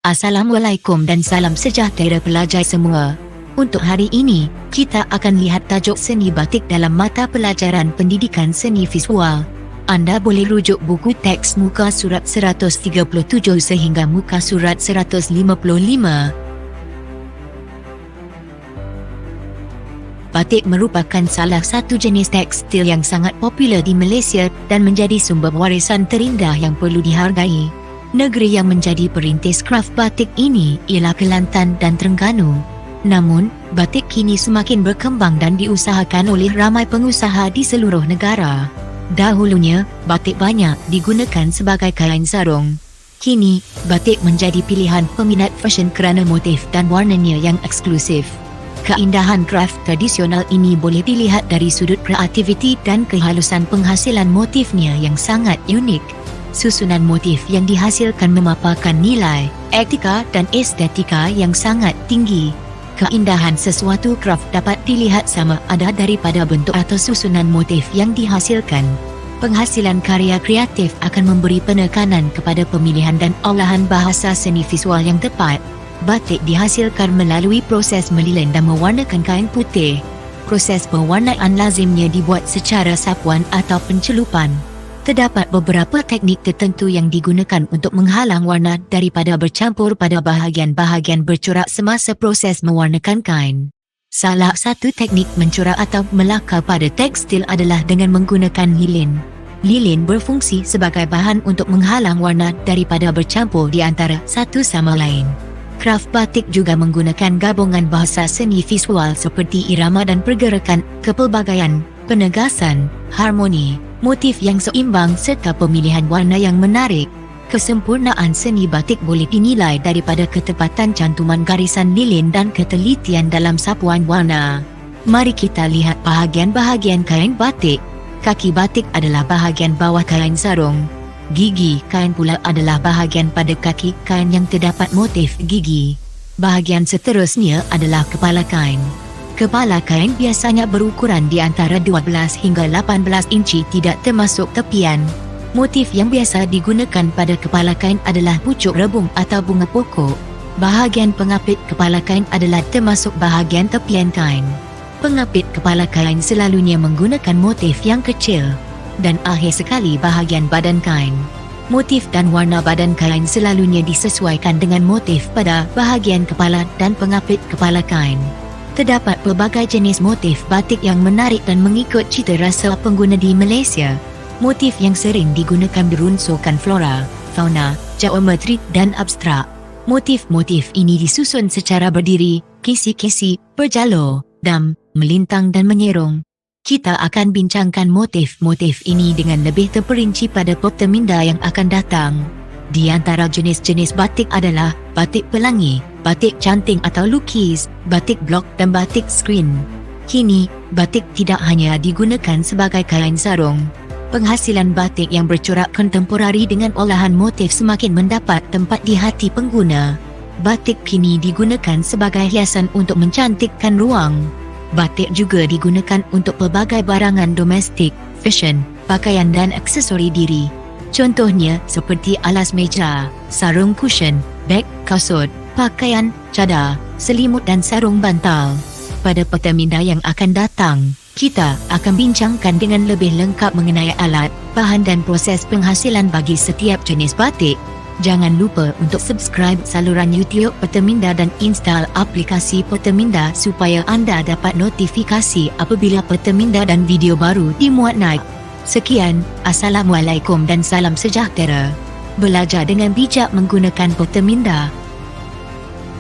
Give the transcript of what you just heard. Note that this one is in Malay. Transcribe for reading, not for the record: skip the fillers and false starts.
Assalamualaikum dan salam sejahtera pelajar semua. Untuk hari ini, kita akan lihat tajuk seni batik dalam mata pelajaran pendidikan seni visual. Anda boleh rujuk buku teks muka surat 137 sehingga muka surat 155. Batik merupakan salah satu jenis tekstil yang sangat popular di Malaysia dan menjadi sumber warisan terindah yang perlu dihargai. Negeri yang menjadi perintis kraf batik ini ialah Kelantan dan Terengganu. Namun, batik kini semakin berkembang dan diusahakan oleh ramai pengusaha di seluruh negara. Dahulunya, batik banyak digunakan sebagai kain sarung. Kini, batik menjadi pilihan peminat fashion kerana motif dan warnanya yang eksklusif. Keindahan kraf tradisional ini boleh dilihat dari sudut kreativiti dan kehalusan penghasilan motifnya yang sangat unik. Susunan motif yang dihasilkan memaparkan nilai, etika dan estetika yang sangat tinggi. Keindahan sesuatu kraf dapat dilihat sama ada daripada bentuk atau susunan motif yang dihasilkan. Penghasilan karya kreatif akan memberi penekanan kepada pemilihan dan olahan bahasa seni visual yang tepat. Batik dihasilkan melalui proses melilin dan mewarnakan kain putih. Proses pewarnaan lazimnya dibuat secara sapuan atau pencelupan. Terdapat beberapa teknik tertentu yang digunakan untuk menghalang warna daripada bercampur pada bahagian-bahagian bercorak semasa proses mewarnakan kain. Salah satu teknik mencorak atau melakar pada tekstil adalah dengan menggunakan lilin. Lilin berfungsi sebagai bahan untuk menghalang warna daripada bercampur di antara satu sama lain. Kraf batik juga menggunakan gabungan bahasa seni visual seperti irama dan pergerakan, kepelbagaian, penegasan, harmoni, motif yang seimbang serta pemilihan warna yang menarik. Kesempurnaan seni batik boleh dinilai daripada ketepatan cantuman garisan lilin dan ketelitian dalam sapuan warna. Mari kita lihat bahagian-bahagian kain batik. Kaki batik adalah bahagian bawah kain sarung. Gigi kain pula adalah bahagian pada kaki kain yang terdapat motif gigi. Bahagian seterusnya adalah kepala kain. Kepala kain biasanya berukuran di antara 12 hingga 18 inci tidak termasuk tepian. Motif yang biasa digunakan pada kepala kain adalah pucuk rebung atau bunga pokok. Bahagian pengapit kepala kain adalah termasuk bahagian tepian kain. Pengapit kepala kain selalunya menggunakan motif yang kecil. Dan akhir sekali bahagian badan kain. Motif dan warna badan kain selalunya disesuaikan dengan motif pada bahagian kepala dan pengapit kepala kain. Terdapat pelbagai jenis motif batik yang menarik dan mengikut cita rasa pengguna di Malaysia. Motif yang sering digunakan berunsurkan flora, fauna, geometrik dan abstrak. Motif-motif ini disusun secara berdiri, kisi-kisi, berjalur, dam, melintang dan menyerong. Kita akan bincangkan motif-motif ini dengan lebih terperinci pada perteminda yang akan datang. Di antara jenis-jenis batik adalah batik pelangi, batik canting atau lukis, batik blok dan batik skrin. Kini, batik tidak hanya digunakan sebagai kain sarung. Penghasilan batik yang bercorak kontemporari dengan olahan motif semakin mendapat tempat di hati pengguna. Batik kini digunakan sebagai hiasan untuk mencantikkan ruang. Batik juga digunakan untuk pelbagai barangan domestik, fashion, pakaian dan aksesori diri. Contohnya seperti alas meja, sarung cushion, beg, kasut, pakaian, cadar, selimut dan sarung bantal. Pada perteminda yang akan datang, kita akan bincangkan dengan lebih lengkap mengenai alat, bahan dan proses penghasilan bagi setiap jenis batik. Jangan lupa untuk subscribe saluran YouTube Perteminda dan install aplikasi Perteminda supaya anda dapat notifikasi apabila Perteminda dan video baru dimuat naik. Sekian, Assalamualaikum dan salam sejahtera. Belajar dengan bijak menggunakan Perteminda.